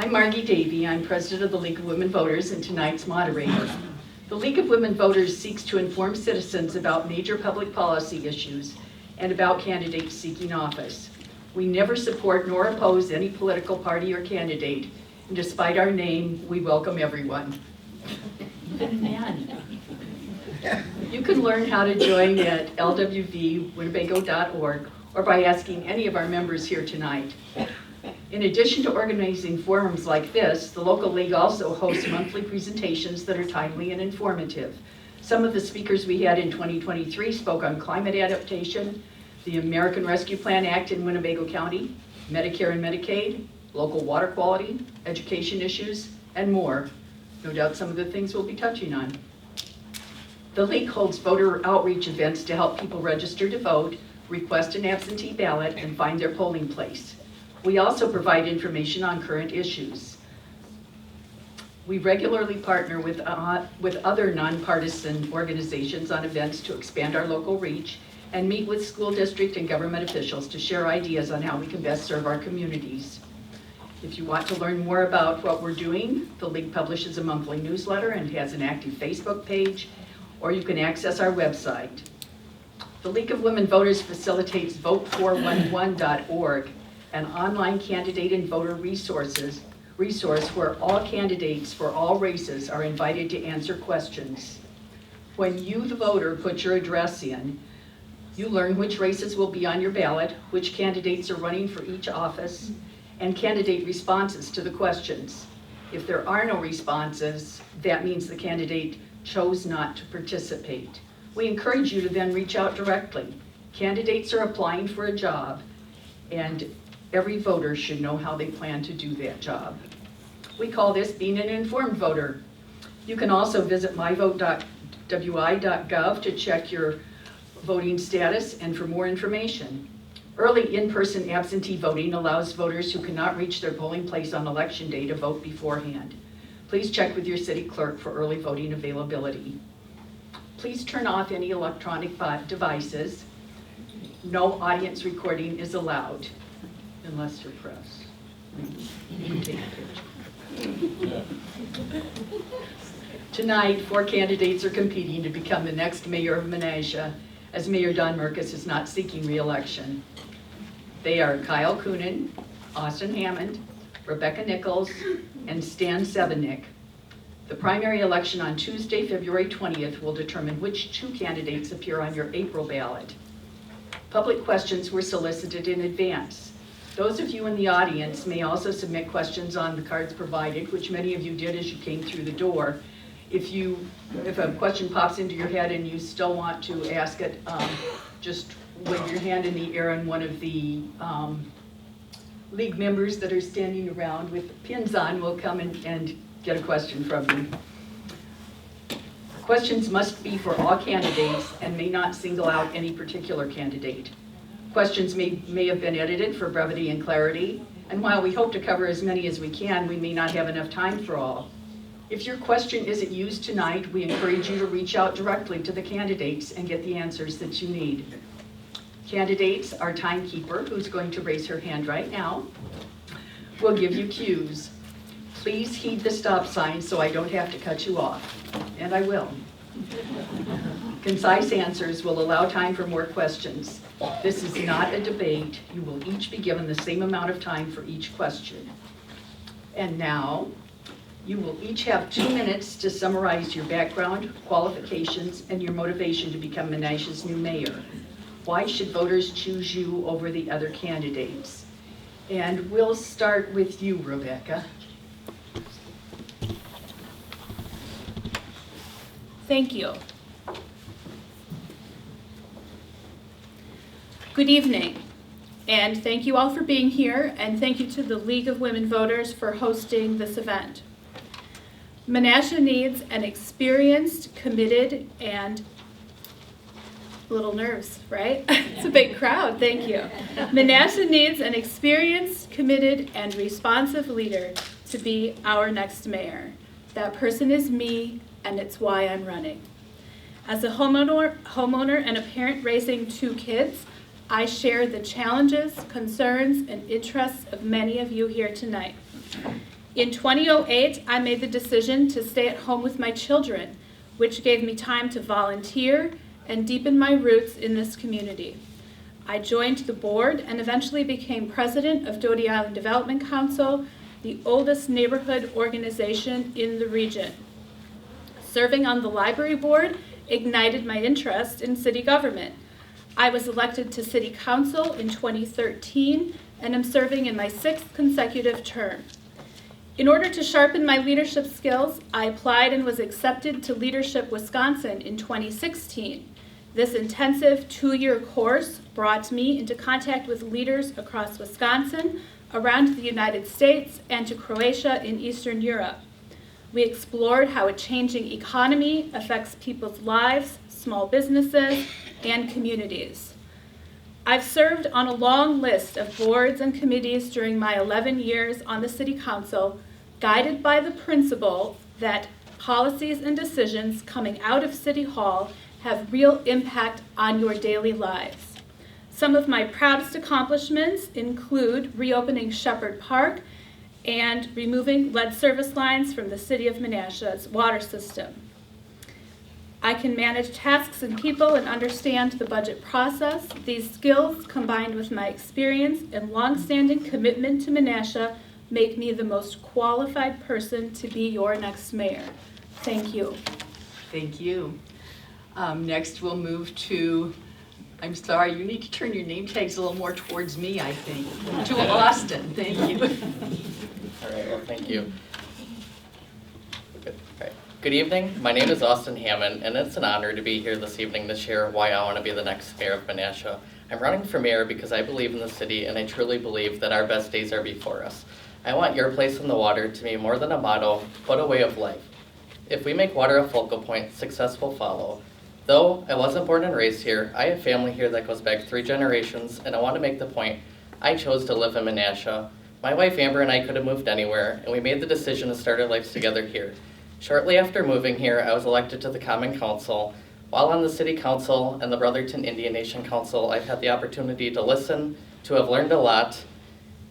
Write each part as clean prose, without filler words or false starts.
I'm Margie Davey. I'm president of the League of Women Voters and tonight's moderator. The League of Women Voters seeks to inform citizens about major public policy issues and about candidates seeking office. We never support nor oppose any political party or candidate, and despite our name, we welcome everyone. Even men. You can learn how to join at lwvwinnebago.org or by asking any of our members here tonight. In addition to organizing forums like this, the local league also hosts monthly presentations that are timely and informative. Some of the speakers we had in 2023 spoke on climate adaptation, the American Rescue Plan Act in Winnebago County, Medicare and Medicaid, local water quality, education issues, and more. No doubt some of the things we'll be touching on. The league holds voter outreach events to help people register to vote, request an absentee ballot, and find their polling place. We also provide information on current issues. We regularly partner with other nonpartisan organizations on events to expand our local reach and meet with school district and government officials to share ideas on how we can best serve our communities. If you want to learn more about what we're doing, the League publishes a monthly newsletter and has an active Facebook page, or you can access our website. The League of Women Voters facilitates vote411.org, an online candidate and voter resource where all candidates for all races are invited to answer questions. When you, the voter, put your address in, you learn which races will be on your ballot, which candidates are running for each office, and candidate responses to the questions. If there are no responses, that means the candidate chose not to participate. We encourage you to then reach out directly. Candidates are applying for a job, and every voter should know how they plan to do that job. We call this being an informed voter. You can also visit myvote.wi.gov to check your voting status and for more information. Early in-person absentee voting allows voters who cannot reach their polling place on election day to vote beforehand. Please check with your city clerk for early voting availability. Please turn off any electronic devices. No audience recording is allowed, unless you're press. You can take a picture. Tonight, 4 candidates are competing to become the next mayor of Menasha, as Mayor Don Merkis is not seeking re-election. They are Kyle Coonan, Austin Hammond, Rebecca Nichols, and Stan Sevenik. The primary election on Tuesday, February 20th will determine which 2 candidates appear on your April ballot. Public questions were solicited in advance. Those of you in the audience may also submit questions on the cards provided, which many of you did as you came through the door. If a question pops into your head and you still want to ask it, just wave your hand in the air and one of the league members that are standing around with pins on will come and get a question from you. Questions must be for all candidates and may not single out any particular candidate. Questions may have been edited for brevity and clarity, and while we hope to cover as many as we can, we may not have enough time for all. If your question isn't used tonight, we encourage you to reach out directly to the candidates and get the answers that you need. Candidates, our timekeeper, who's going to raise her hand right now, will give you cues. Please heed the stop sign so I don't have to cut you off, and I will. Concise answers will allow time for more questions. This is not a debate. You will each be given the same amount of time for each question. And now, you will each have 2 minutes to summarize your background, qualifications, and your motivation to become Menasha's new mayor. Why should voters choose you over the other candidates? And we'll start with you, Rebecca. Thank you. Good evening, and thank you all for being here, and thank you to the League of Women Voters for hosting this event. Menasha needs an experienced, committed, and a little nerves, right? It's a big crowd, thank you. Menasha needs an experienced, committed, and responsive leader to be our next mayor. That person is me, and it's why I'm running. As a homeowner and a parent raising 2 kids, I share the challenges, concerns, and interests of many of you here tonight. In 2008, I made the decision to stay at home with my children, which gave me time to volunteer and deepen my roots in this community. I joined the board and eventually became president of Doty Island Development Council, the oldest neighborhood organization in the region. Serving on the library board ignited my interest in city government. I was elected to city council in 2013 and am serving in my 6th consecutive term. In order to sharpen my leadership skills, I applied and was accepted to Leadership Wisconsin in 2016. This intensive 2-year course brought me into contact with leaders across Wisconsin, around the United States, and to Croatia in Eastern Europe. We explored how a changing economy affects people's lives, small businesses, and communities. I've served on a long list of boards and committees during my 11 years on the City Council, guided by the principle that policies and decisions coming out of City Hall have real impact on your daily lives. Some of my proudest accomplishments include reopening Shepherd Park and removing lead service lines from the City of Menasha's water system. I can manage tasks and people and understand the budget process. These skills, combined with my experience and longstanding commitment to Menasha, make me the most qualified person to be your next mayor. Thank you. Thank you. Next, we'll move to, I'm sorry, you need to turn your name tags a little more towards me, I think. To Austin, thank you. All right, well, thank you. Good. All right. Good evening. My name is Austin Hammond, and it's an honor to be here this evening to share why I want to be the next mayor of Menasha. I'm running for mayor because I believe in the city, and I truly believe that our best days are before us. I want your place in the water to be more than a motto, but a way of life. If we make water a focal point, success will follow. Though I wasn't born and raised here, I have family here that goes back 3 generations, and I want to make the point, I chose to live in Menasha. My wife Amber and I could have moved anywhere, and we made the decision to start our lives together here. Shortly after moving here, I was elected to the Common Council. While on the City Council and the Brotherton Indian Nation Council, I've had the opportunity to listen, to have learned a lot,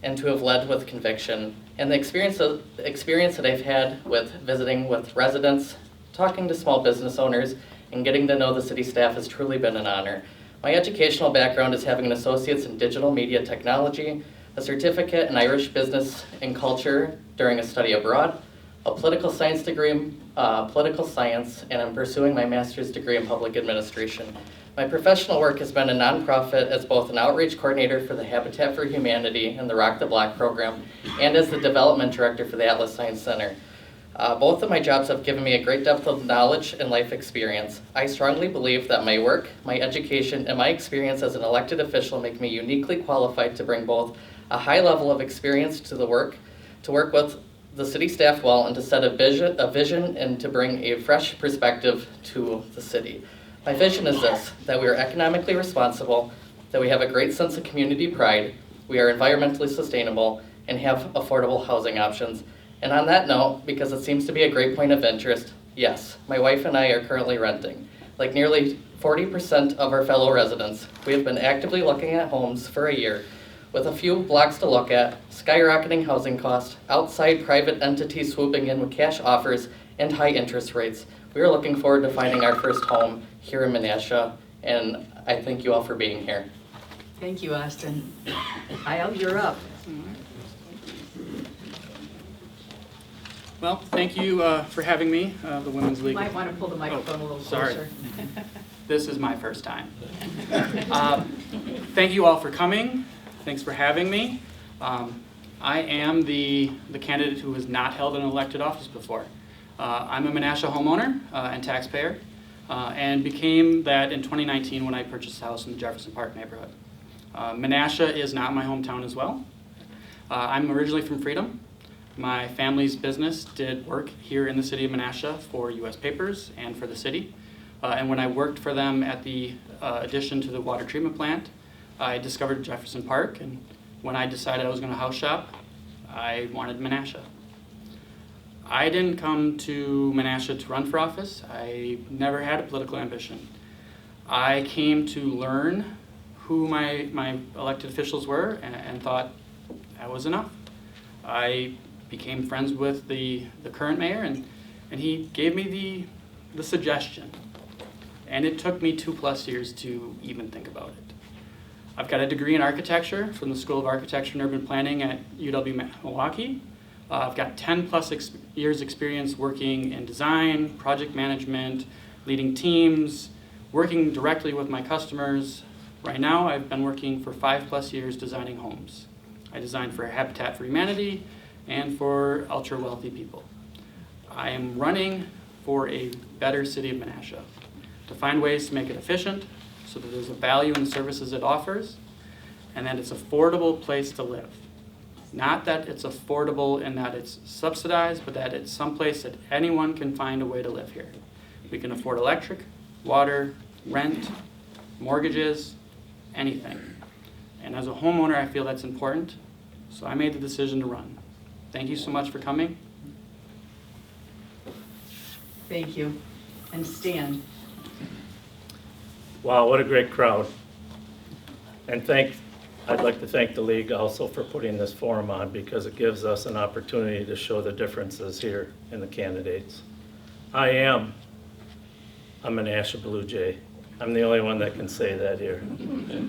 and to have led with conviction. And the experience that I've had with visiting with residents, talking to small business owners, and getting to know the city staff has truly been an honor. My educational background is having an associate's in digital media technology, a certificate in Irish business and culture during a study abroad, a political science degree in political science, and I'm pursuing my master's degree in public administration. My professional work has been a nonprofit as both an outreach coordinator for the Habitat for Humanity and the Rock the Block program, and as the development director for the Atlas Science Center. Both of my jobs have given me a great depth of knowledge and life experience. I strongly believe that my work, my education, and my experience as an elected official make me uniquely qualified to bring both a high level of experience to work with the city staff well, and to set a vision and to bring a fresh perspective to the city. My vision is this, that we are economically responsible, that we have a great sense of community pride, we are environmentally sustainable, and have affordable housing options. And on that note, because it seems to be a great point of interest, yes, my wife and I are currently renting. Like nearly 40% of our fellow residents, we have been actively looking at homes for a year, with a few blocks to look at, skyrocketing housing costs, outside private entities swooping in with cash offers, and high interest rates. We are looking forward to finding our first home here in Menasha, and I thank you all for being here. Thank you, Austin. Kyle, you're up. Well, thank you for having me, the Women's You League. might want to pull the microphone a little sorry. closer. This is my first time. Thank you all for coming. Thanks for having me. I am the candidate who has not held an elected office before. I'm a Menasha homeowner and taxpayer, and became that in 2019 when I purchased a house in the Jefferson Park neighborhood. Menasha is not my hometown as well. I'm originally from Freedom. My family's business did work here in the city of Menasha for U.S. Papers and for the city. And when I worked for them at the addition to the water treatment plant, I discovered Jefferson Park, and when I decided I was going to house shop, I wanted Menasha. I didn't come to Menasha to run for office. I never had a political ambition. I came to learn who my elected officials were and thought that was enough. I became friends with the current mayor, and he gave me the suggestion. And it took me 2+ years to even think about it. I've got a degree in architecture from the School of Architecture and Urban Planning at UW-Milwaukee. I've got 10+ years experience working in design, project management, leading teams, working directly with my customers. Right now, I've been working for 5+ years designing homes. I designed for Habitat for Humanity and for ultra-wealthy people. I am running for a better City of Menasha, to find ways to make it efficient so that there's a value in the services it offers, and that it's an affordable place to live. Not that it's affordable in that it's subsidized, but that it's someplace that anyone can find a way to live here. We can afford electric, water, rent, mortgages, anything. And as a homeowner, I feel that's important, so I made the decision to run. Thank you so much for coming. Thank you. And Stan. Wow, what a great crowd. And I'd like to thank the league also for putting this forum on, because it gives us an opportunity to show the differences here in the candidates. I am a Menasha Blue Jay. I'm the only one that can say that here.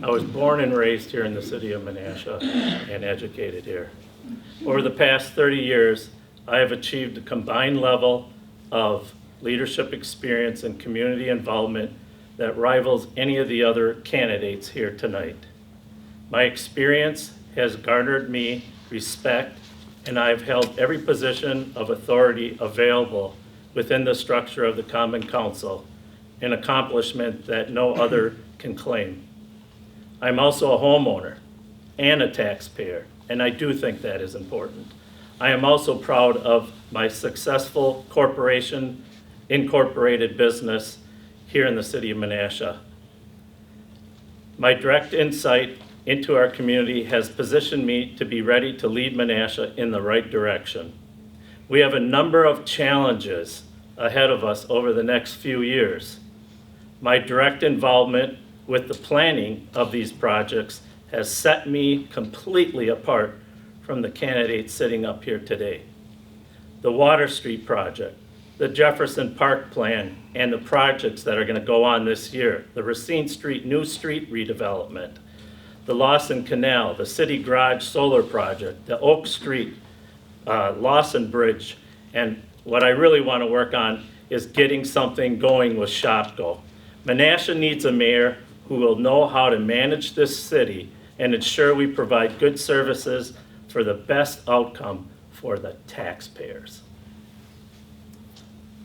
I was born and raised here in the city of Menasha and educated here. Over the past 30 years, I have achieved a combined level of leadership experience and community involvement that rivals any of the other candidates here tonight. My experience has garnered me respect, and I've held every position of authority available within the structure of the Common Council, an accomplishment that no other can claim. I'm also a homeowner and a taxpayer, and I do think that is important. I am also proud of my successful incorporated business here in the city of Menasha. My direct insight into our community has positioned me to be ready to lead Menasha in the right direction. We have a number of challenges ahead of us over the next few years. My direct involvement with the planning of these projects has set me completely apart from the candidates sitting up here today. The Water Street project, the Jefferson Park plan, and the projects that are going to go on this year, the Racine Street new street redevelopment, the Lawson Canal, the City Garage solar project, the Oak Street, Lawson Bridge, and what I really want to work on is getting something going with Shopko. Menasha needs a mayor who will know how to manage this city and ensure we provide good services for the best outcome for the taxpayers.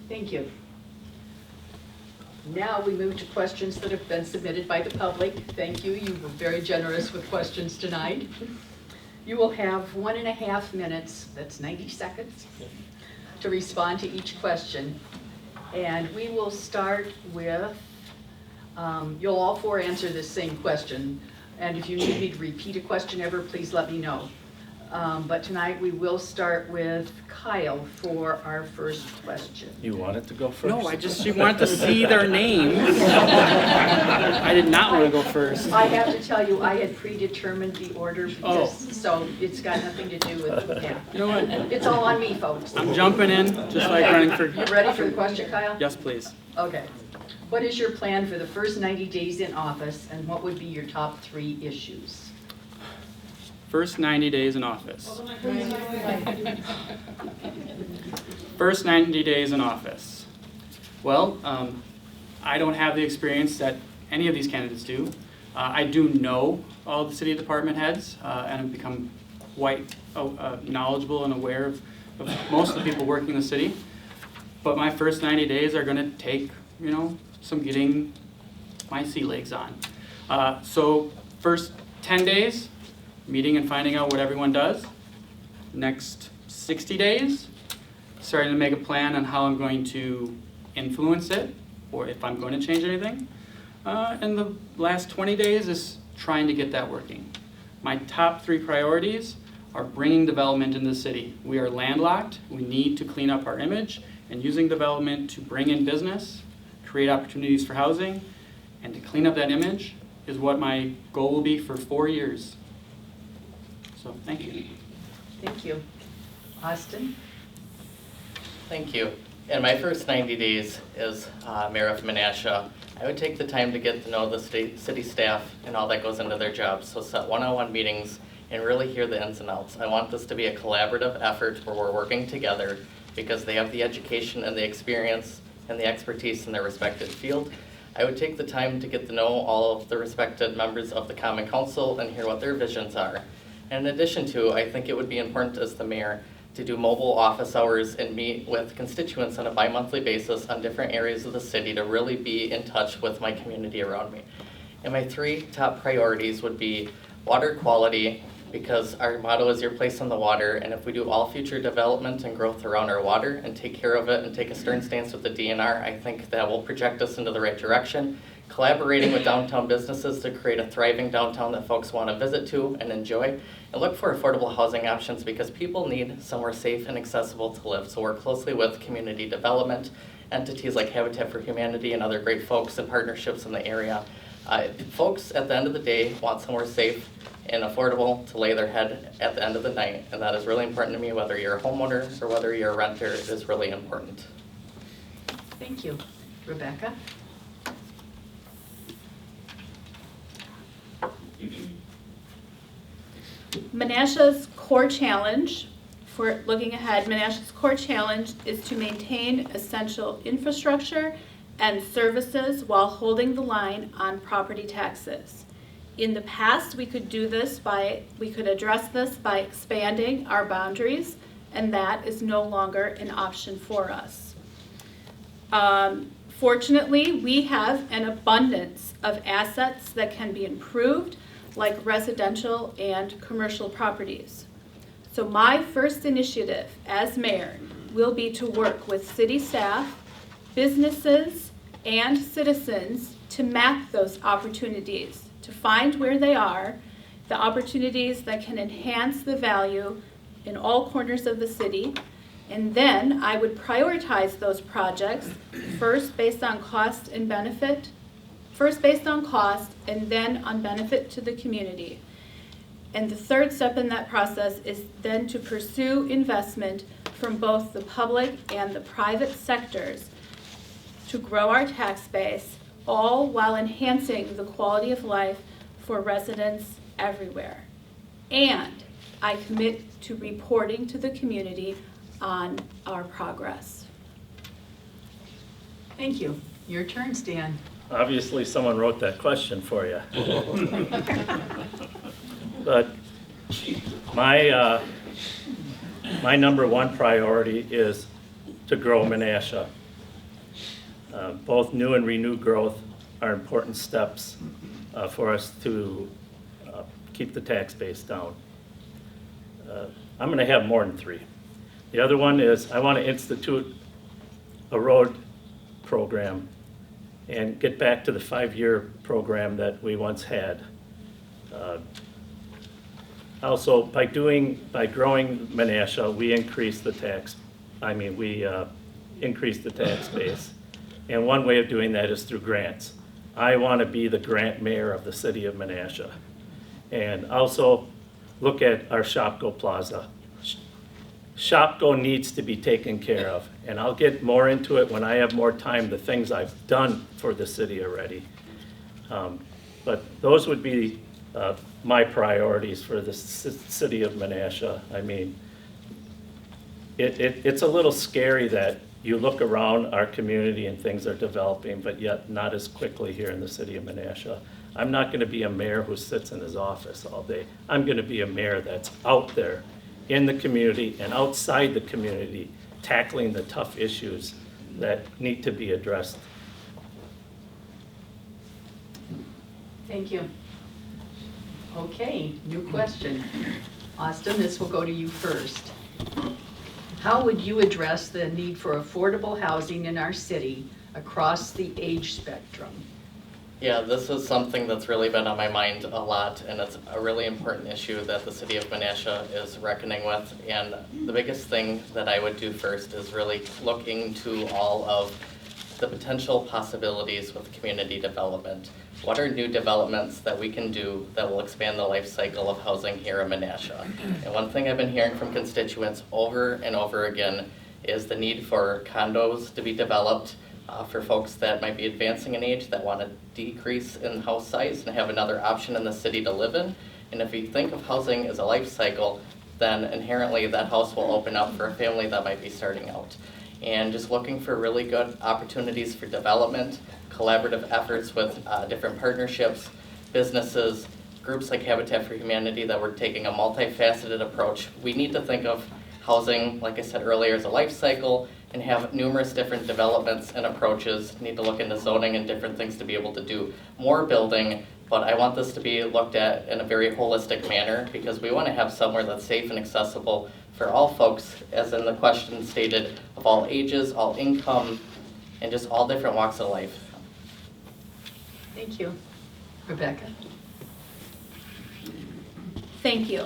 Thank you. Now we move to questions that have been submitted by the public. Thank you. You were very generous with questions tonight. You will have 1.5 minutes, that's 90 seconds, to respond to each question. And we will start with, you'll all four answer this same question. And if you need me to repeat a question ever, please let me know. But tonight we will start with Kyle for our first question. You wanted to go first? No, she wanted to see their names. I did not want to go first. I have to tell you, I had predetermined the order, so it's got nothing to do with, yeah. You know what? It's all on me, folks. I'm jumping in, just like running for... You ready for the question, Kyle? Yes, please. Okay. What is your plan for the first 90 days in office, and what would be your top 3 issues? First 90 days in office. First 90 days in office. Well, I don't have the experience that any of these candidates do. I do know all the city department heads and have become quite knowledgeable and aware of most of the people working in the city. But my first 90 days are going to take, some getting my sea legs on. So first 10 days, meeting and finding out what everyone does. Next 60 days, starting to make a plan on how I'm going to influence it, or if I'm going to change anything. And the last 20 days is trying to get that working. My top 3 priorities are bringing development into the city. We are landlocked. We need to clean up our image, and using development to bring in business, create opportunities for housing, and to clean up that image is what my goal will be for 4 years. So, thank you. Thank you. Austin? Thank you. In my first 90 days as mayor of Menasha, I would take the time to get to know the city staff and all that goes into their jobs. So set one-on-one meetings and really hear the ins and outs. I want this to be a collaborative effort where we're working together because they have the education and the experience and the expertise in their respected field. I would take the time to get to know all of the respected members of the Common Council and hear what their visions are. And in addition to, I think it would be important as the mayor to do mobile office hours and meet with constituents on a bi-monthly basis on different areas of the city to really be in touch with my community around me. And my 3 top priorities would be water quality, because our motto is your place on the water, and if we do all future development and growth around our water and take care of it and take a stern stance with the DNR, I think that will project us into the right direction. Collaborating with downtown businesses to create a thriving downtown that folks want to visit to and enjoy, and look for affordable housing options because people need somewhere safe and accessible to live. So work closely with community development entities like Habitat for Humanity and other great folks and partnerships in the area. Folks at the end of the day want somewhere safe and affordable to lay their head at the end of the night, and that is really important to me. Whether you're a homeowner or whether you're a renter, it is really important. Thank you. Rebecca? Menasha's core challenge, for looking ahead, Menasha's core challenge is to maintain essential infrastructure and services while holding the line on property taxes. In the past, we could address this by expanding our boundaries, and that is no longer an option for us. Fortunately, we have an abundance of assets that can be improved, like residential and commercial properties. So my first initiative as mayor will be to work with city staff, businesses, and citizens to map those opportunities, to find where they are, the opportunities that can enhance the value in all corners of the city, and then I would prioritize those projects first based on cost and benefit, and then on benefit to the community. And the third step in that process is then to pursue investment from both the public and the private sectors to grow our tax base, all while enhancing the quality of life for residents everywhere. And I commit to reporting to the community on our progress. Thank you. Your turn, Stan. Obviously, someone wrote that question for you. But my number one priority is to grow Menasha. Both new and renewed growth are important steps for us to keep the tax base down. I'm going to have more than 3. The other one is I want to institute a road program and get back to the 5-year program that we once had. Also, by growing Menasha, we increase the tax base. And one way of doing that is through grants. I want to be the grant mayor of the city of Menasha. And also look at our Shopko Plaza. Shopko needs to be taken care of, and I'll get more into it when I have more time, the things I've done for the city already. But those would be my priorities for the city of Menasha. I mean, it's a little scary that you look around our community and things are developing, but yet not as quickly here in the city of Menasha. I'm not going to be a mayor who sits in his office all day. I'm going to be a mayor that's out there in the community and outside the community, tackling the tough issues that need to be addressed. Thank you. Okay, new question. Austin, this will go to you first. How would you address the need for affordable housing in our city across the age spectrum? Yeah, this is something that's really been on my mind a lot, and it's a really important issue that the city of Menasha is reckoning with. And the biggest thing that I would do first is really look into all of the potential possibilities with community development. What are new developments that we can do that will expand the life cycle of housing here in Menasha? And one thing I've been hearing from constituents over and over again is the need for condos to be developed for folks that might be advancing in age that want to decrease in house size and have another option in the city to live in. And if you think of housing as a life cycle, then inherently that house will open up for a family that might be starting out. And just looking for really good opportunities for development, collaborative efforts with different partnerships, businesses, groups like Habitat for Humanity that we're taking a multifaceted approach. We need to think of housing, like I said earlier, as a life cycle and have numerous different developments and approaches. Need to look into zoning and different things to be able to do more building, but I want this to be looked at in a very holistic manner because we want to have somewhere that's safe and accessible for all folks, as in the question stated, of all ages, all income, and just all different walks of life. Thank you. Rebecca? Thank you.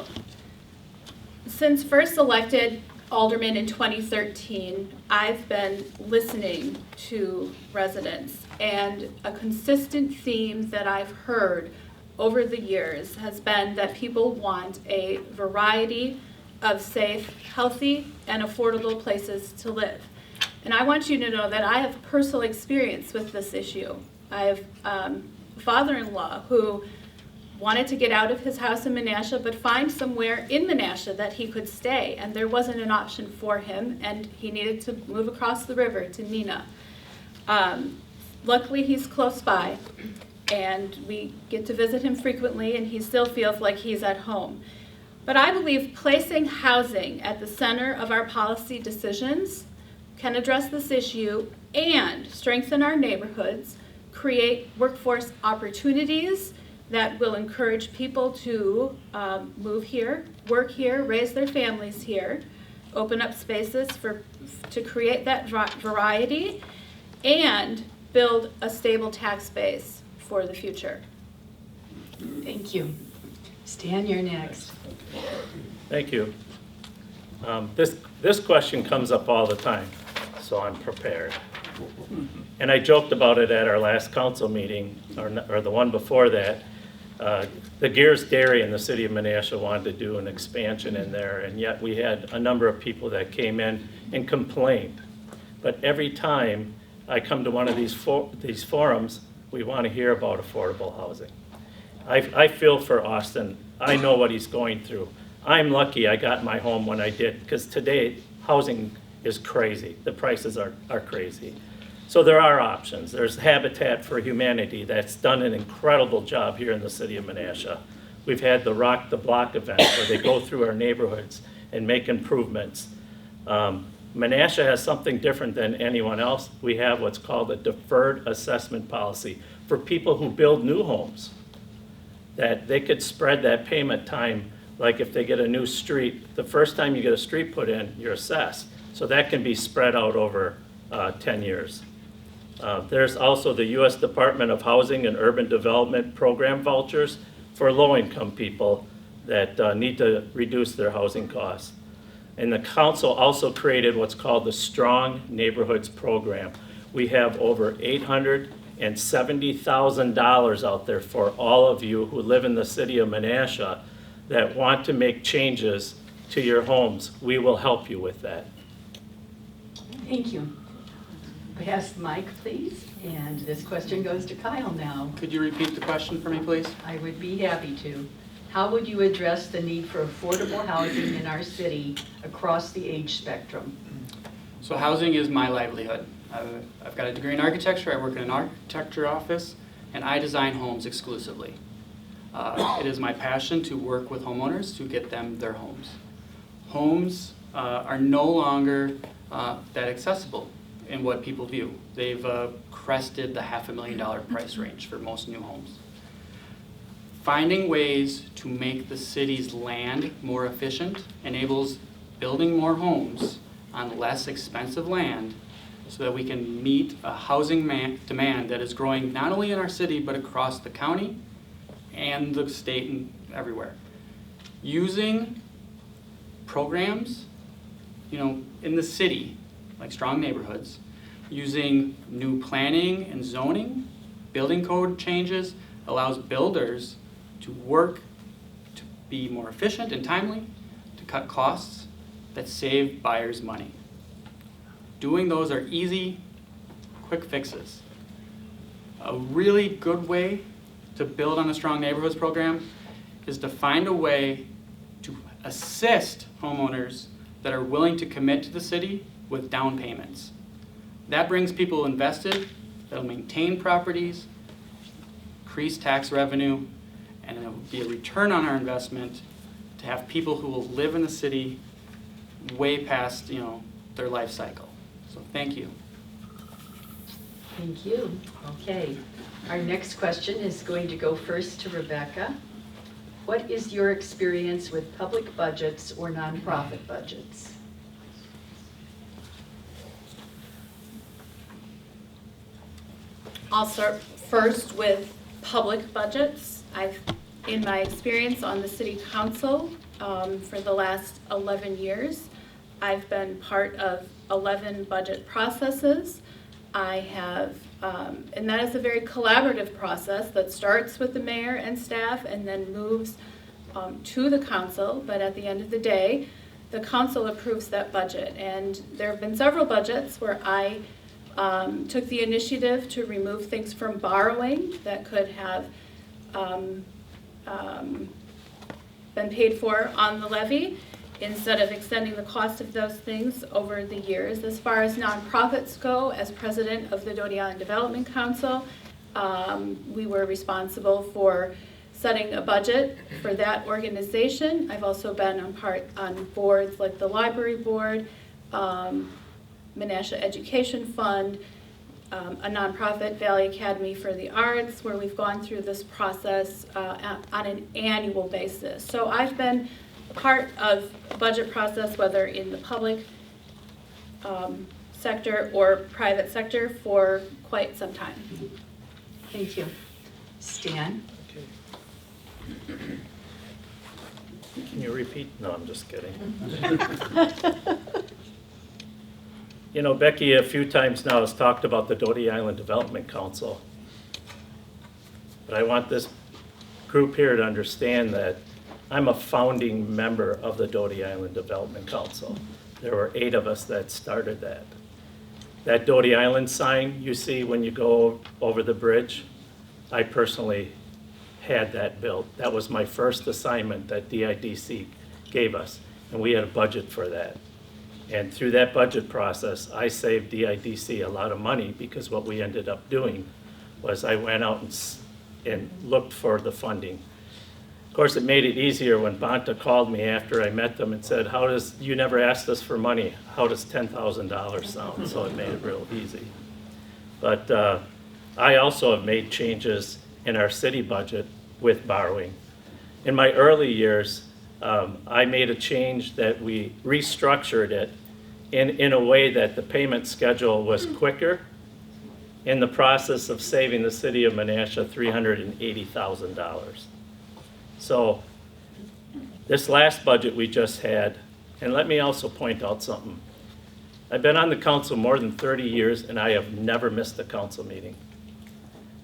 Since first elected alderman in 2013, I've been listening to residents, and a consistent theme that I've heard over the years has been that people want a variety of safe, healthy, and affordable places to live. And I want you to know that I have personal experience with this issue. I have a father-in-law who wanted to get out of his house in Menasha, but find somewhere in Menasha that he could stay, and there wasn't an option for him, and he needed to move across the river to Neenah. Luckily, he's close by, and we get to visit him frequently, and he still feels like he's at home. But I believe placing housing at the center of our policy decisions can address this issue and strengthen our neighborhoods, create workforce opportunities that will encourage people to move here, work here, raise their families here, open up spaces to create that variety, and build a stable tax base for the future. Thank you. Stan, you're next. Thank you. This question comes up all the time, so I'm prepared. And I joked about it at our last council meeting, or the one before that. The Gears Dairy in the city of Menasha wanted to do an expansion in there, and yet we had a number of people that came in and complained. But every time I come to one of these forums, we want to hear about affordable housing. I feel for Austin. I know what he's going through. I'm lucky I got my home when I did, because today housing is crazy. The prices are crazy. So there are options. There's Habitat for Humanity that's done an incredible job here in the city of Menasha. We've had the Rock the Block event where they go through our neighborhoods and make improvements. Menasha has something different than anyone else. We have what's called a deferred assessment policy for people who build new homes, that they could spread that payment time. Like if they get a new street, the first time you get a street put in, you're assessed. So that can be spread out over 10 years. There's also the U.S. Department of Housing and Urban Development program vouchers for low-income people that need to reduce their housing costs. And the council also created what's called the Strong Neighborhoods Program. We have over $870,000 out there for all of you who live in the city of Menasha that want to make changes to your homes. We will help you with that. Thank you. Pass the mic, please. And this question goes to Kyle now. Could you repeat the question for me, please? I would be happy to. How would you address the need for affordable housing in our city across the age spectrum? So housing is my livelihood. I've got a degree in architecture. I work in an architecture office, and I design homes exclusively. It is my passion to work with homeowners to get them their homes. Homes are no longer that accessible in what people view. They've crested the $500,000 price range for most new homes. Finding ways to make the city's land more efficient enables building more homes on less expensive land so that we can meet a housing demand that is growing not only in our city but across the county and the state and everywhere. Using programs, in the city, like Strong Neighborhoods, Using new planning and zoning, building code changes allows builders to work to be more efficient and timely, to cut costs that save buyers money. Doing those are easy, quick fixes. A really good way to build on a strong neighborhoods program is to find a way to assist homeowners that are willing to commit to the city with down payments. That brings people invested, that'll maintain properties, increase tax revenue, and it'll be a return on our investment to have people who will live in the city way past, their life cycle. So thank you. Thank you. Okay. Our next question is going to go first to Rebecca. What is your experience with public budgets or nonprofit budgets? I'll start first with public budgets. In my experience on the city council for the last 11 years, I've been part of 11 budget processes. I have, and that is a very collaborative process that starts with the mayor and staff and then moves to the council, but at the end of the day, the council approves that budget. And there have been several budgets where I took the initiative to remove things from borrowing that could have been paid for on the levy instead of extending the cost of those things over the years. As far as nonprofits go, as president of the Doty Island Development Council, we were responsible for setting a budget for that organization. I've also been on boards like the library board, Menasha Education Fund, a nonprofit, Valley Academy for the Arts, where we've gone through this process on an annual basis. So I've been part of the budget process, whether in the public sector or private sector, for quite some time. Thank you. Stan? Can you repeat? No, I'm just kidding. Becky a few times now has talked about the Doty Island Development Council. But I want this group here to understand that I'm a founding member of the Doty Island Development Council. There were 8 of us that started that. That Doty Island sign you see when you go over the bridge, I personally had that built. That was my first assignment that DIDC gave us, and we had a budget for that. And through that budget process, I saved DIDC a lot of money, because what we ended up doing was I went out and looked for the funding. Of course, it made it easier when Banta called me after I met them and said, you never asked us for money, how does $10,000 sound? So it made it real easy. But I also have made changes in our city budget with borrowing. In my early years, I made a change that we restructured it in a way that the payment schedule was quicker, in the process of saving the city of Menasha $380,000. So this last budget we just had, and let me also point out something. I've been on the council more than 30 years, and I have never missed a council meeting.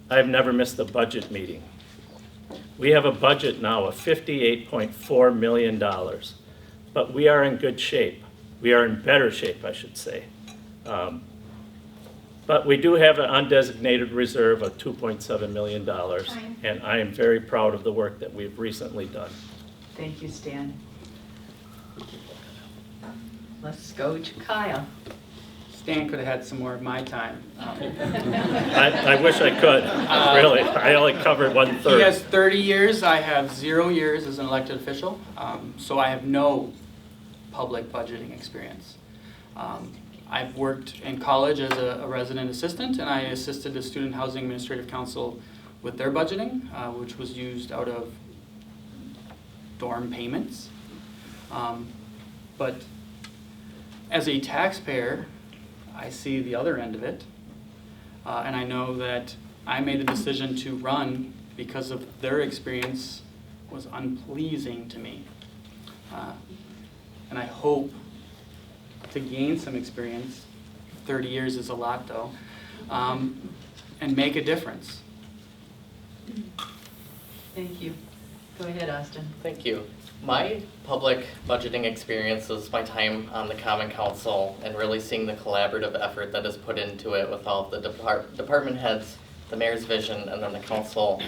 I have never missed a budget meeting. We have a budget now of $58.4 million, but we are in good shape. We are in better shape, I should say. But we do have an undesignated reserve of $2.7 million, and I am very proud of the work that we've recently done. Thank you, Stan. Let's go to Kyle. Stan could have had some more of my time. I wish I could, really. I only covered 1/3. He has 30 years. I have 0 years as an elected official, so I have no public budgeting experience. I've worked in college as a resident assistant, and I assisted the Student Housing Administrative Council with their budgeting, which was used out of dorm payments. But as a taxpayer, I see the other end of it, and I know that I made the decision to run because of their experience was unpleasing to me. And I hope to gain some experience 30 years is a lot though, and make a difference. Thank you. Go ahead, Austin. Thank you. My public budgeting experience is my time on the Common Council and really seeing the collaborative effort that is put into it with all of the department heads, the mayor's vision, and then the council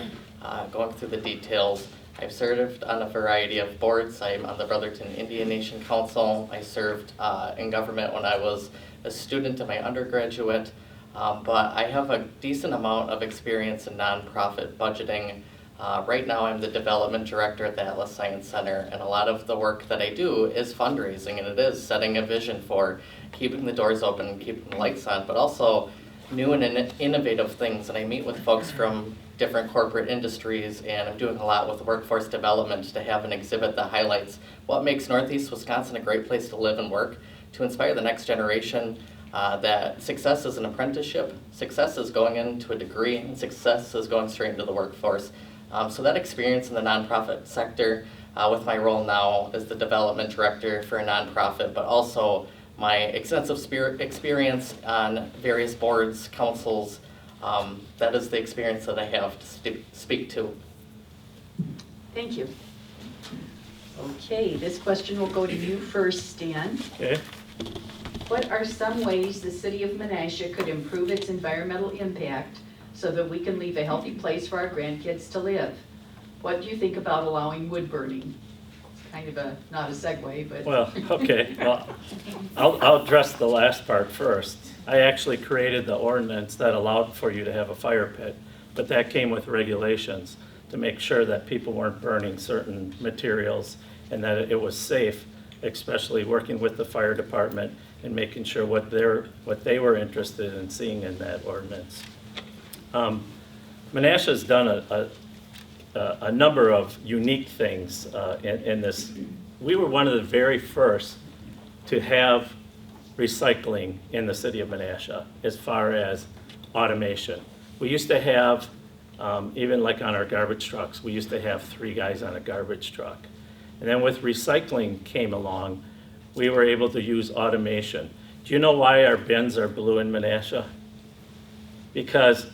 going through the details. I've served on a variety of boards. I'm on the Brotherton Indian Nation Council. I served in government when I was a student in my undergraduate, but I have a decent amount of experience in nonprofit budgeting. Right now I'm the development director at the Atlas Science Center, and a lot of the work that I do is fundraising, and it is setting a vision for keeping the doors open and keeping the lights on, but also new and innovative things. And I meet with folks from different corporate industries, and I'm doing a lot with workforce development to have an exhibit that highlights what makes Northeast Wisconsin a great place to live and work, to inspire the next generation that success is an apprenticeship, success is going into a degree, and success is going straight into the workforce. So that experience in the nonprofit sector with my role now as the development director for a nonprofit, but also my extensive experience on various boards, councils, that is the experience that I have to speak to. Thank you. Okay, this question will go to you first, Stan. Okay. What are some ways the city of Menasha could improve its environmental impact so that we can leave a healthy place for our grandkids to live? What do you think about allowing wood burning? It's kind of not a segue, but. Well, okay, well, I'll address the last part first. I actually created the ordinance that allowed for you to have a fire pit, but that came with regulations to make sure that people weren't burning certain materials and that it was safe, especially working with the fire department and making sure what they were interested in seeing in that ordinance. Menasha's done a number of unique things in this. We were one of the very first to have recycling in the city of Menasha as far as automation. We used to have, even like on our garbage trucks, we used to have 3 guys on a garbage truck. And then with recycling came along, we were able to use automation. Do you know why our bins are blue in Menasha? Because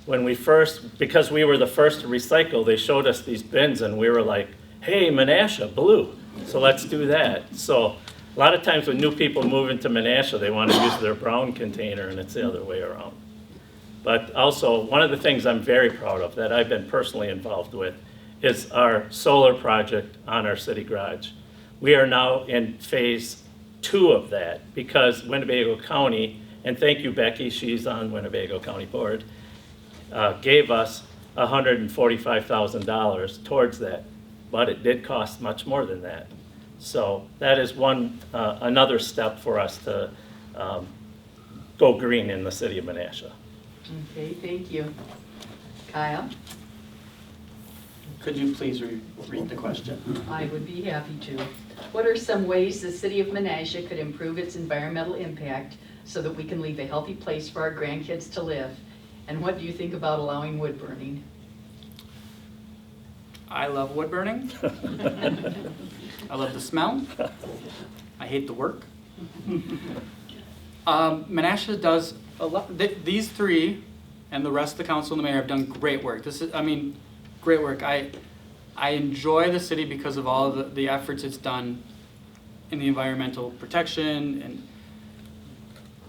we were the first to recycle, they showed us these bins and we were like, hey, Menasha, blue, so let's do that. So a lot of times when new people move into Menasha, they want to use their brown container and it's the other way around. But also, one of the things I'm very proud of that I've been personally involved with is our solar project on our city garage. We are now in phase 2 of that because Winnebago County, and thank you, Becky, she's on Winnebago County Board, gave us $145,000 towards that, but it did cost much more than that. So that is another step for us to go green in the city of Menasha. Okay, thank you. Kyle? Could you please read the question? I would be happy to. What are some ways the city of Menasha could improve its environmental impact so that we can leave a healthy place for our grandkids to live? And what do you think about allowing wood burning? I love wood burning. I love the smell. I hate the work. Menasha does a lot. These 3 and the rest of the council and the mayor have done great work. Great work. I enjoy the city because of all of the efforts it's done in the environmental protection,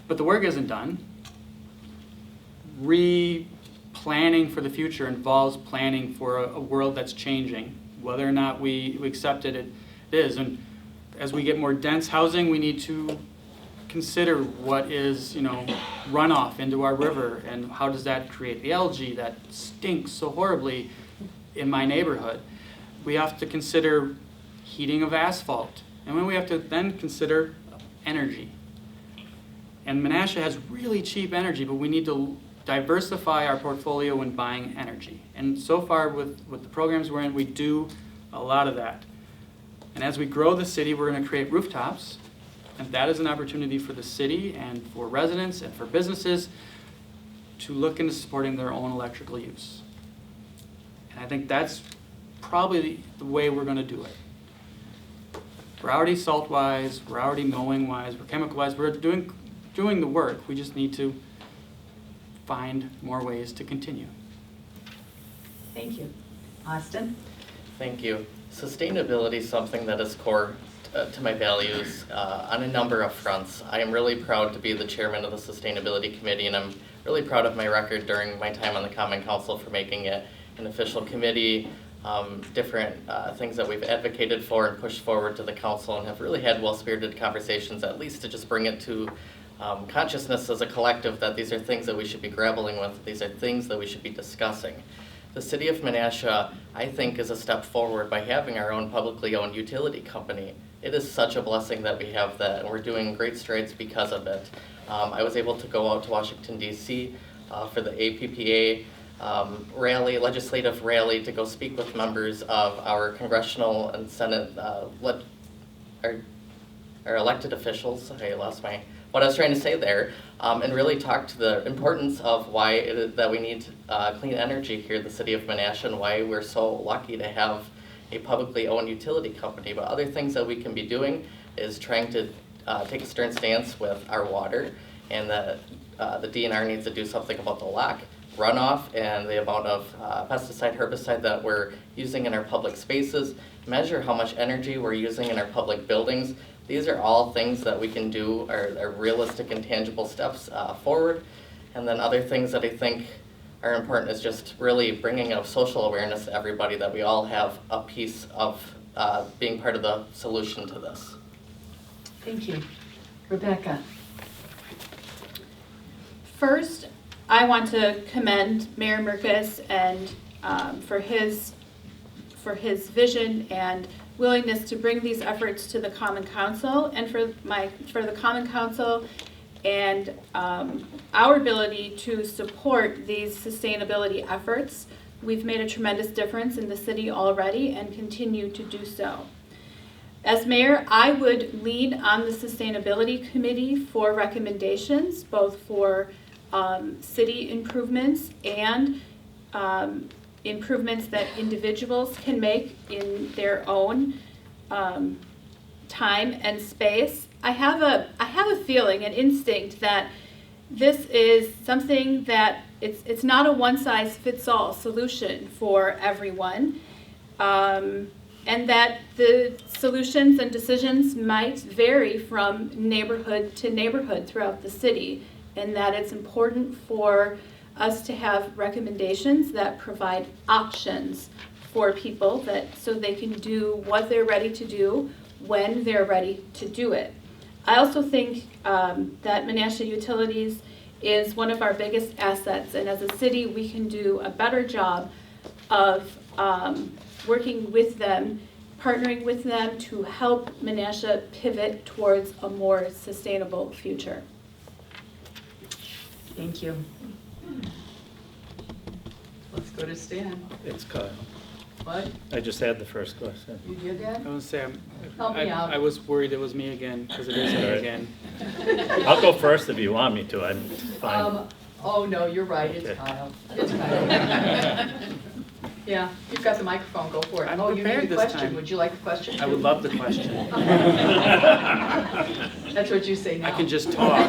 but the work isn't done. Planning for the future involves planning for a world that's changing. Whether or not we accept it, it is. And as we get more dense housing, we need to consider what is, runoff into our river and how does that create the algae that stinks so horribly in my neighborhood. We have to consider heating of asphalt. And then we have to then consider energy. And Menasha has really cheap energy, but we need to diversify our portfolio when buying energy. And so far with the programs we're in, we do a lot of that. And as we grow the city, we're going to create rooftops. And that is an opportunity for the city and for residents and for businesses to look into supporting their own electrical use. And I think that's probably the way we're going to do it. We're already salt-wise, we're already mowing-wise, we're chemical-wise, we're doing doing the work. We just need to find more ways to continue. Thank you. Austin? Thank you. Sustainability is something that is core to my values on a number of fronts. I am really proud to be the chairman of the Sustainability Committee, and I'm really proud of my record during my time on the Common Council for making it an official committee, different things that we've advocated for and pushed forward to the council, and have really had well-spirited conversations, at least to just bring it to consciousness as a collective that these are things that we should be grappling with, these are things that we should be discussing. The City of Menasha, I think, is a step forward by having our own publicly owned utility company. It is such a blessing that we have that, and we're doing great strides because of it. I was able to go out to Washington, D.C. For the APPA rally, legislative rally, to go speak with members of our congressional and Senate, our elected officials. I lost what I was trying to say there, and really talk to the importance of why it is that we need clean energy here in the City of Menasha, and why we're so lucky to have a publicly owned utility company. But other things that we can be doing is trying to take a stern stance with our water, and that the DNR needs to do something about the lack runoff and the amount of pesticide, herbicide that we're using in our public spaces, measure how much energy we're using in our public buildings. These are all things that we can do, are realistic and tangible steps forward. And then other things that I think are important is just really bringing up social awareness to everybody, that we all have a piece of being part of the solution to this. Thank you. Rebecca? First, I want to commend Mayor Merkes and for his vision and willingness to bring these efforts to the Common Council, and for the Common Council and our ability to support these sustainability efforts. We've made a tremendous difference in the city already and continue to do so. As mayor, I would lean on the Sustainability Committee for recommendations, both for city improvements and improvements that individuals can make in their own time and space. I have a feeling, an instinct, that this is something that it's not a one-size-fits-all solution for everyone, and that the solutions and decisions might vary from neighborhood to neighborhood throughout the city, and that it's important for us to have recommendations that provide options for people so they can do what they're ready to do when they're ready to do it. I also think that Menasha Utilities is one of our biggest assets, and as a city we can do a better job of working with them, partnering with them to help Menasha pivot towards a more sustainable future. Thank you. Let's go to Stan. It's Kyle. What? I just had the first question. You did that? I was say, Help me out. I was worried it was me again, because it is me Alright. again. I'll go first if you want me to. I'm fine. Oh, no, you're right, it's Okay. Kyle. It's Kyle. Yeah, you've got the microphone, go for it. I'm Oh, you need prepared a this question, time. would you like a question? I would love the question. That's what you say now. I can just talk.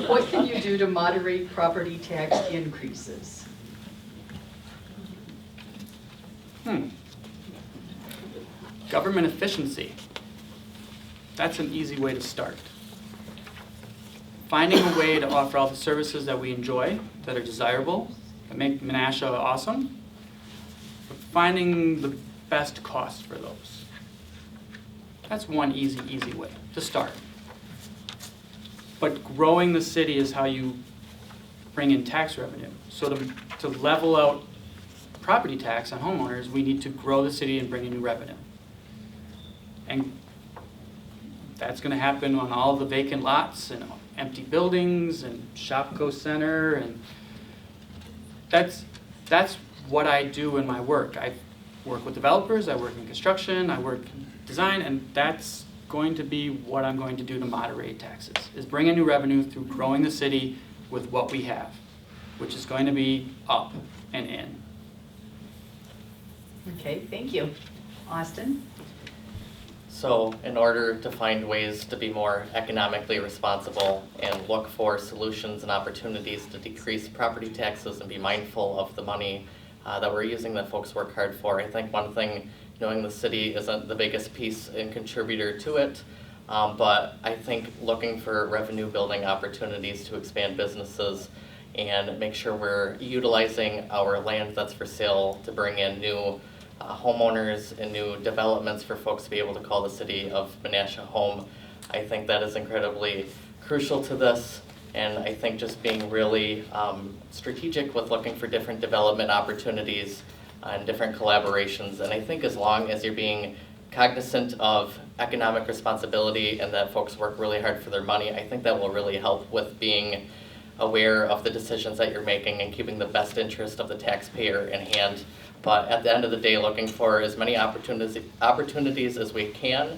What can you do to moderate property tax increases? Government efficiency. That's an easy way to start. Finding a way to offer all the services that we enjoy, that are desirable, that make Menasha awesome, but finding the best cost for those. That's one easy way to start. But growing the city is how you bring in tax revenue. So to level out property tax on homeowners, we need to grow the city and bring in new revenue. And that's going to happen on all the vacant lots and empty buildings and Shopko Center, and that's what I do in my work. I work with developers, I work in construction, I work in design, and that's going to be what I'm going to do to moderate taxes, is bring in new revenue through growing the city with what we have, which is going to be up and in. Okay, thank you. Austin? So in order to find ways to be more economically responsible and look for solutions and opportunities to decrease property taxes and be mindful of the money that we're using that folks work hard for, I think one thing, knowing the city isn't the biggest piece and contributor to it, but I think looking for revenue building opportunities to expand businesses and make sure we're utilizing our land that's for sale to bring in new homeowners and new developments for folks to be able to call the city of Menasha home. I think that is incredibly crucial to this, and I think just being really strategic with looking for different development opportunities and different collaborations. And I think as long as you're being cognizant of economic responsibility and that folks work really hard for their money, I think that will really help with being aware of the decisions that you're making and keeping the best interest of the taxpayer in hand. But at the end of the day, looking for as many opportunities as we can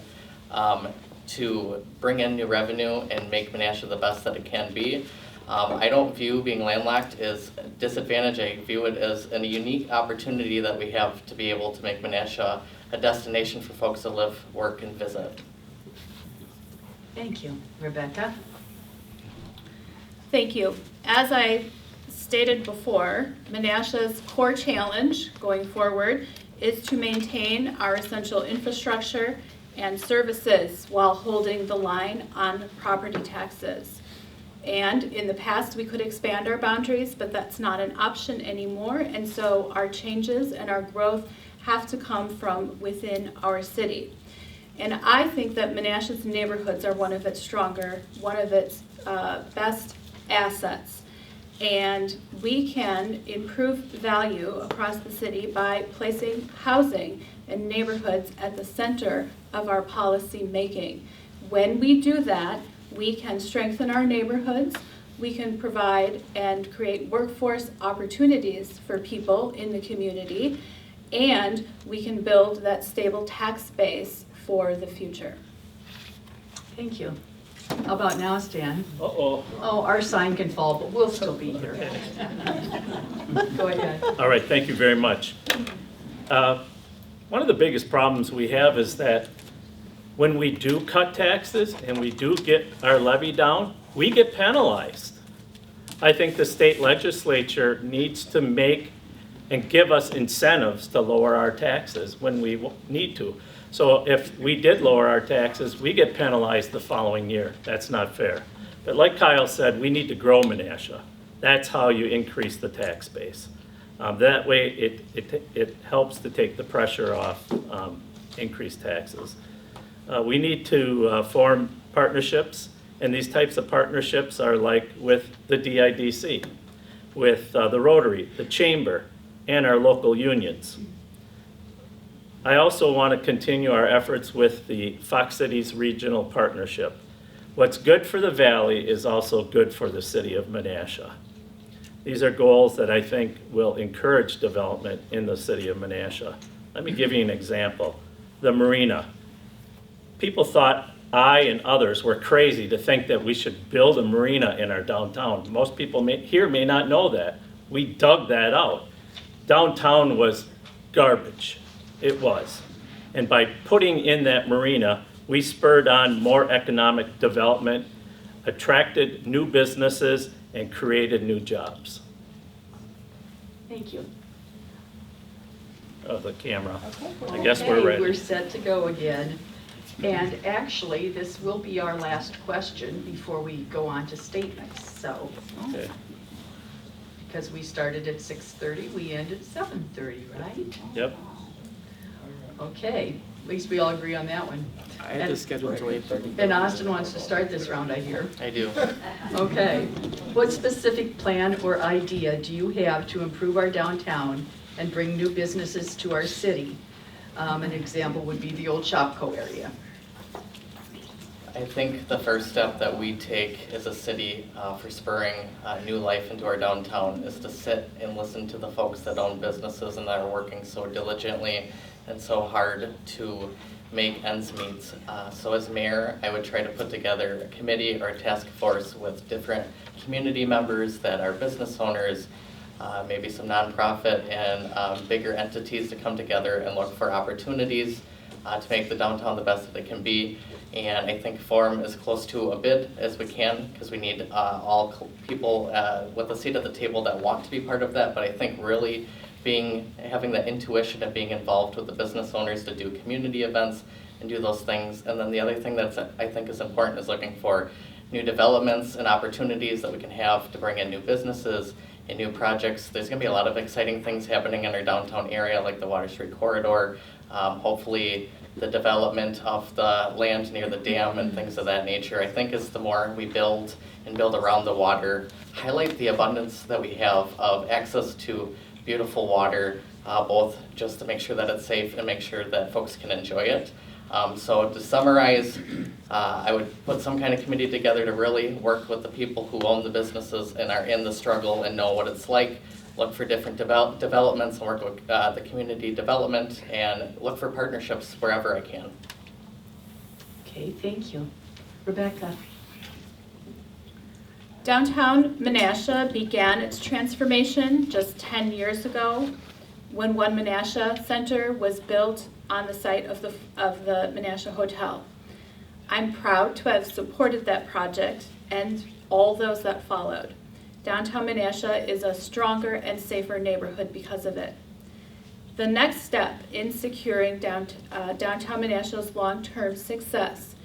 to bring in new revenue and make Menasha the best that it can be. I don't view being landlocked as a disadvantage. I view it as a unique opportunity that we have to be able to make Menasha a destination for folks to live, work, and visit. Thank you. Rebecca? Thank you. As I stated before, Menasha's core challenge going forward is to maintain our essential infrastructure and services while holding the line on property taxes. And in the past, we could expand our boundaries, but that's not an option anymore. And so our changes and our growth have to come from within our city. And I think that Menasha's neighborhoods are one of its best assets. And we can improve value across the city by placing housing and neighborhoods at the center of our policy making. When we do that, we can strengthen our neighborhoods, we can provide and create workforce opportunities for people in the community, and we can build that stable tax base for the future. Thank you. How about now, Stan? Uh-oh. Oh, our sign can fall, but we'll still be here. Go ahead. All right, thank you very much. One of the biggest problems we have is that when we do cut taxes and we do get our levy down, we get penalized. I think the state legislature needs to make and give us incentives to lower our taxes when we need to. So if we did lower our taxes, we get penalized the following year. That's not fair. But like Kyle said, we need to grow Menasha. That's how you increase the tax base. That way it helps to take the pressure off increased taxes. We need to form partnerships, and these types of partnerships are like with the DIDC, with the Rotary, the Chamber, and our local unions. I also want to continue our efforts with the Fox Cities Regional Partnership. What's good for the Valley is also good for the city of Menasha. These are goals that I think will encourage development in the city of Menasha. Let me give you an example. The marina. People thought I and others were crazy to think that we should build a marina in our downtown. Most people here may not know that. We dug that out. Downtown was garbage. It was. And by putting in that marina, we spurred on more economic development, attracted new businesses, and created new jobs. Thank you. Oh, the camera. I guess we're Okay, ready. we're set to go again. And actually, this will be our last question before we go on to statements. So, Okay. because we started at 6:30, we end at 7:30, right? Yep. Okay, at least we all agree on that one. I had this scheduled until 8:30. And Austin wants to start this round, I hear. I do. Okay. What specific plan or idea do you have to improve our downtown and bring new businesses to our city? An example would be the old Shopko area. I think the first step that we take as a city for spurring new life into our downtown is to sit and listen to the folks that own businesses and that are working so diligently and so hard to make ends meet. So as mayor, I would try to put together a committee or a task force with different community members that are business owners, maybe some nonprofit and bigger entities to come together and look for opportunities to make the downtown the best that it can be. And I think form as close to a bid as we can, because we need all people with a seat at the table that want to be part of that. But I think really having that intuition and being involved with the business owners to do community events and do those things. And then the other thing that I think is important is looking for new developments and opportunities that we can have to bring in new businesses and new projects. There's going to be a lot of exciting things happening in our downtown area, like the Water Street Corridor, hopefully the development of the land near the dam and things of that nature. I think as the more we build and build around the water, highlight the abundance that we have of access to beautiful water, both just to make sure that it's safe and make sure that folks can enjoy it. So to summarize, I would put some kind of committee together to really work with the people who own the businesses and are in the struggle and know what it's like. Look for different developments and work with the community development and look for partnerships wherever I can. Okay, thank you. Rebecca? Downtown Menasha began its transformation just 10 years ago when One Menasha Center was built on the site of the Menasha Hotel. I'm proud to have supported that project and all those that followed. Downtown Menasha is a stronger and safer neighborhood because of it. The next step in securing Downtown Menasha's long-term success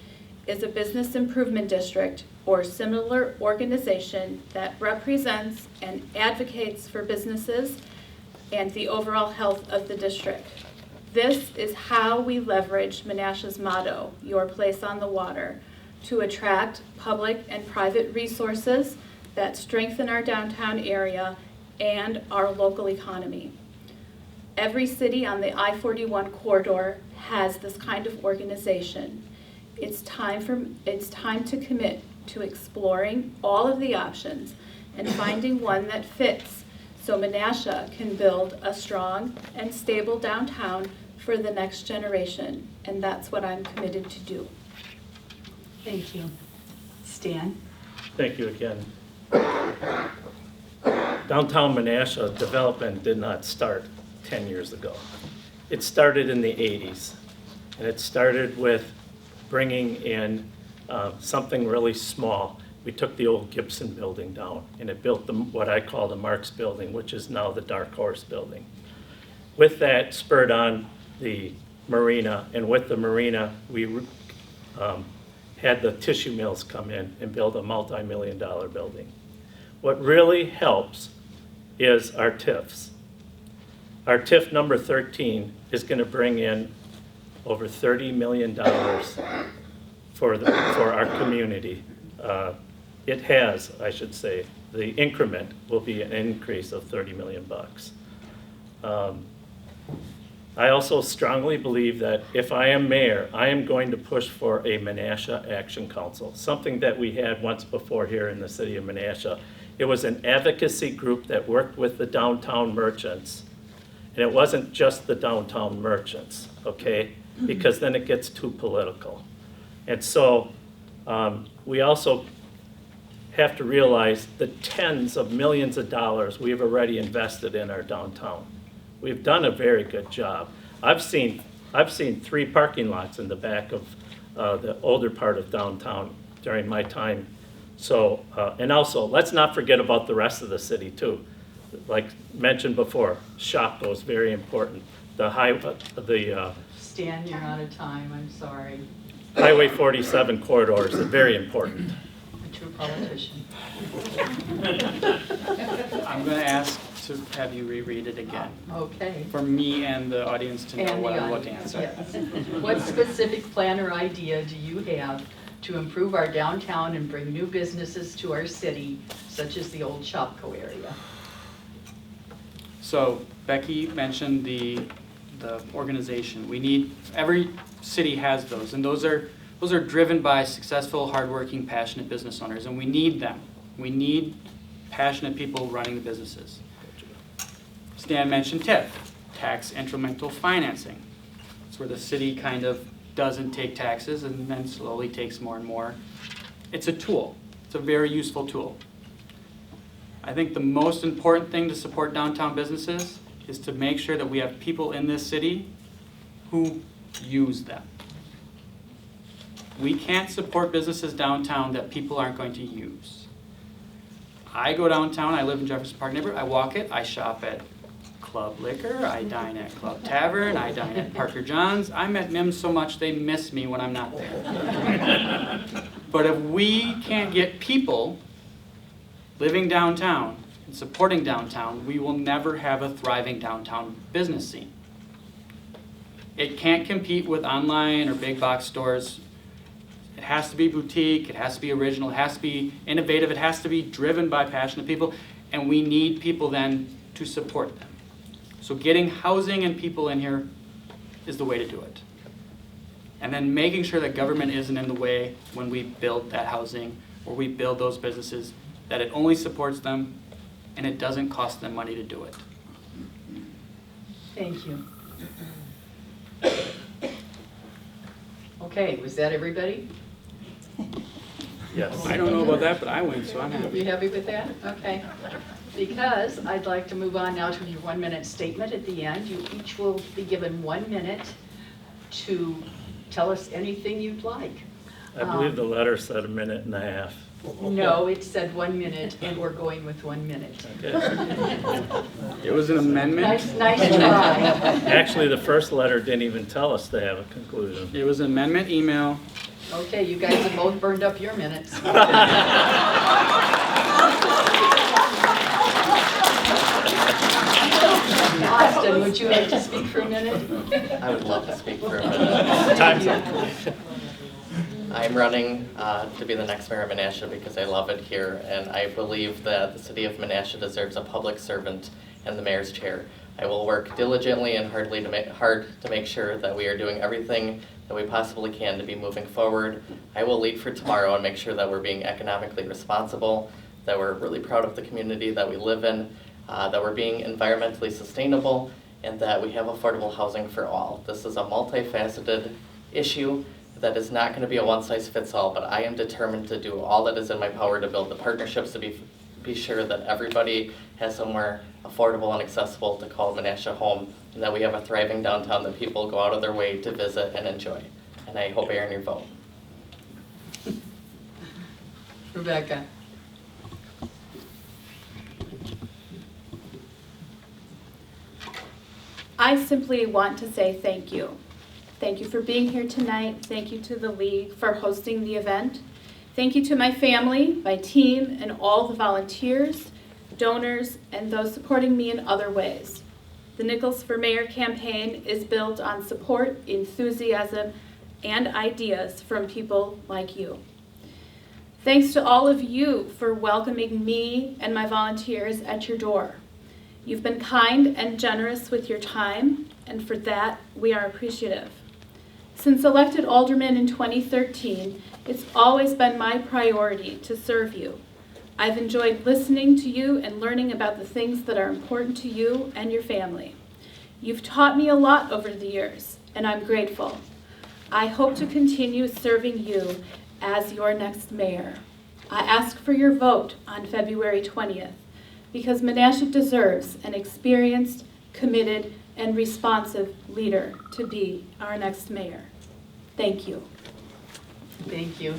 is a business improvement district or similar organization that represents and advocates for businesses and the overall health of the district. This is how we leverage Menasha's motto, "Your place on the water," to attract public and private resources that strengthen our downtown area and our local economy. Every city on the I-41 corridor has this kind of organization. It's time to commit to exploring all of the options and finding one that fits so Menasha can build a strong and stable downtown for the next generation, and that's what I'm committed to do. Thank you. Stan? Thank you again. Downtown Menasha development did not start 10 years ago. It started in the 80s, and it started with bringing in something really small. We took the old Gibson building down, and it built what I call the Marx building, which is now the Dark Horse building. With that, spurred on the marina, and with the marina, we had the tissue mills come in and build a multi-million-dollar building. What really helps is our TIFs. Our TIF number 13 is going to bring in over $30 million for our community. It has, I should say, the increment will be an increase of $30 million bucks. I also strongly believe that if I am mayor, I am going to push for a Menasha Action Council, something that we had once before here in the city of Menasha. It was an advocacy group that worked with the downtown merchants. And it wasn't just the downtown merchants, okay? Because then it gets too political. And so we also have to realize the tens of millions of dollars we have already invested in our downtown. We've done a very good job. I've seen 3 parking lots in the back of the older part of downtown during my time. So, and also, let's not forget about the rest of the city too. Like mentioned before, Shopko is very important. Stan, you're out of time, I'm sorry. Highway 47 corridor is very important. A true politician. I'm going to ask to have you reread it again Okay. for me and the audience to know And what the I'm looking at. audience, yes. What specific plan or idea do you have to improve our downtown and bring new businesses to our city, such as the old Shopko area? So Becky mentioned the organization. We need, every city has those, and those are driven by successful, hardworking, passionate business owners, and we need them. We need passionate people running the businesses. Stan mentioned TIF, tax incremental financing. It's where the city kind of doesn't take taxes and then slowly takes more and more. It's a tool. It's a very useful tool. I think the most important thing to support downtown businesses is to make sure that we have people in this city who use them. We can't support businesses downtown that people aren't going to use. I go downtown, I live in Jefferson Park neighborhood, I walk it, I shop at Club Liquor, I dine at Club Tavern, I dine at Parker John's. I'm at MIMS so much they miss me when I'm not there. But if we can't get people living downtown and supporting downtown, we will never have a thriving downtown business scene. It can't compete with online or big box stores. It has to be boutique, it has to be original, it has to be innovative, it has to be driven by passionate people, and we need people then to support them. So getting housing and people in here is the way to do it. And then making sure that government isn't in the way when we build that housing or we build those businesses, that it only supports them and it doesn't cost them money to do it. Thank you. Okay, was that everybody? Yes. I don't know about that, but I win, so I'm happy. You happy with that? Okay. Because I'd like to move on now to your 1-minute statement at the end. You each will be given 1 minute to tell us anything you'd like. I believe the letter said 1.5 minutes. No, it said 1 minute, and we're going with 1 minute. Okay. It was an amendment. Nice try. Actually, the first letter didn't even tell us to have a conclusion. It was an amendment email. Okay, you guys have both burned up your minutes. Austin, would you like to speak for a minute? I would love to speak for a minute. Time's up. I'm running to be the next mayor of Menasha because I love it here, and I believe that the city of Menasha deserves a public servant in the mayor's chair. I will work diligently and hard to make sure that we are doing everything that we possibly can to be moving forward. I will lead for tomorrow and make sure that we're being economically responsible, that we're really proud of the community that we live in, that we're being environmentally sustainable, and that we have affordable housing for all. This is a multifaceted issue that is not going to be a one-size-fits-all, but I am determined to do all that is in my power to build the partnerships to be sure that everybody has somewhere affordable and accessible to call Menasha home, and that we have a thriving downtown that people go out of their way to visit and enjoy. And I hope I earn your vote. Rebecca. I simply want to say thank you. Thank you for being here tonight. Thank you to the League for hosting the event. Thank you to my family, my team, and all the volunteers, donors, and those supporting me in other ways. The Nichols for Mayor campaign is built on support, enthusiasm, and ideas from people like you. Thanks to all of you for welcoming me and my volunteers at your door. You've been kind and generous with your time, and for that, we are appreciative. Since elected alderman in 2013, it's always been my priority to serve you. I've enjoyed listening to you and learning about the things that are important to you and your family. You've taught me a lot over the years, and I'm grateful. I hope to continue serving you as your next mayor. I ask for your vote on February 20th, because Menasha deserves an experienced, committed, and responsive leader to be our next mayor. Thank you. Thank you.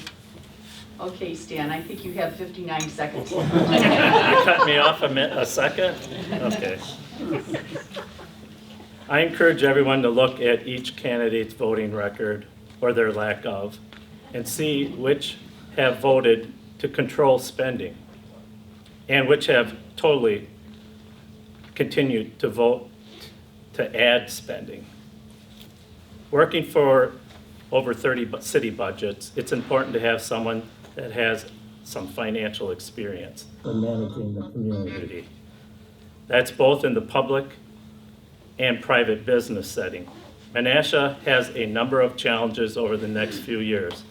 Okay, Stan, I think you have 59 seconds. You cut me off a second? Okay. I encourage everyone to look at each candidate's voting record, or their lack of, and see which have voted to control spending and which have totally continued to vote to add spending. Working for over 30 city budgets, it's important to have someone that has some financial experience in managing the community. That's both in the public and private business setting. Menasha has a number of challenges over the next few years.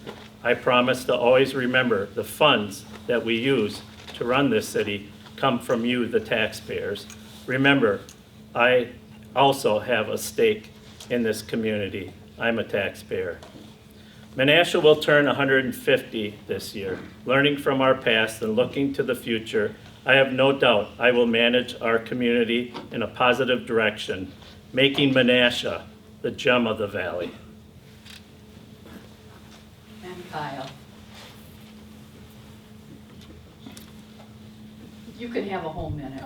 I promise to always remember the funds that we use to run this city come from you, the taxpayers. Remember, I also have a stake in this community. I'm a taxpayer. Menasha will turn 150 this year. Learning from our past and looking to the future, I have no doubt I will manage our community in a positive direction, making Menasha the gem of the valley. Kyle. You can have a whole minute.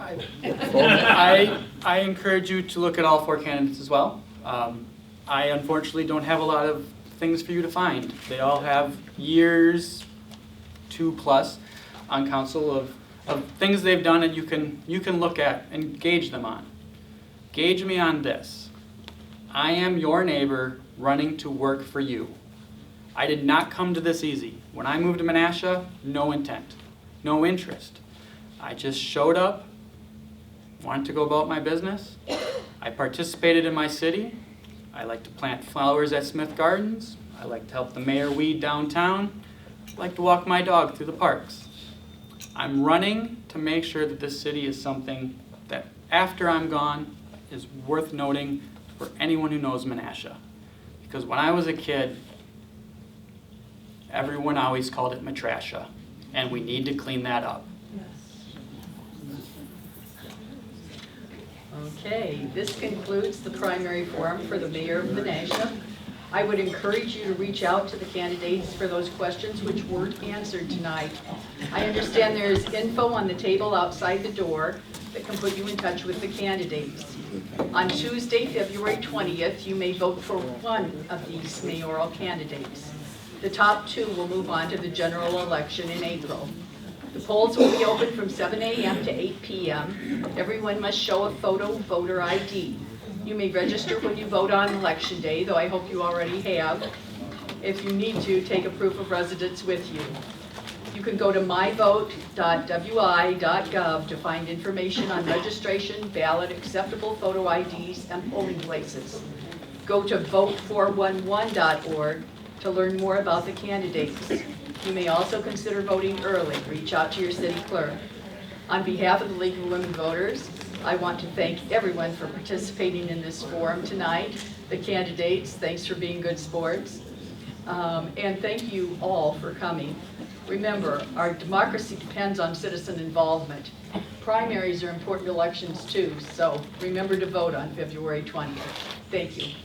I encourage you to look at all 4 candidates as well. I unfortunately don't have a lot of things for you to find. They all have years, 2+ on council of things they've done, and you can look at and gauge them on. Gauge me on this. I am your neighbor running to work for you. I did not come to this easy. When I moved to Menasha, no intent, no interest. I just showed up, wanted to go about my business. I participated in my city. I like to plant flowers at Smith Gardens. I like to help the mayor weed downtown. I like to walk my dog through the parks. I'm running to make sure that this city is something that after I'm gone is worth noting for anyone who knows Menasha. Because when I was a kid, everyone always called it Matrasha, and we need to clean that up. Okay, this concludes the primary forum for the mayor of Menasha. I would encourage you to reach out to the candidates for those questions which weren't answered tonight. I understand there is info on the table outside the door that can put you in touch with the candidates. On Tuesday, February 20th, you may vote for one of these mayoral candidates. The top 2 will move on to the general election in April. The polls will be open from 7 a.m. to 8 p.m. Everyone must show a photo voter ID. You may register when you vote on election day, though I hope you already have. If you need to, take a proof of residence with you. You can go to myvote.wi.gov to find information on registration, ballot, acceptable photo IDs, and polling places. Go to vote411.org to learn more about the candidates. You may also consider voting early. Reach out to your city clerk. On behalf of the League of Women Voters, I want to thank everyone for participating in this forum tonight. The candidates, thanks for being good sports. And thank you all for coming. Remember, our democracy depends on citizen involvement. Primaries are important elections too, so remember to vote on February 20th. Thank you.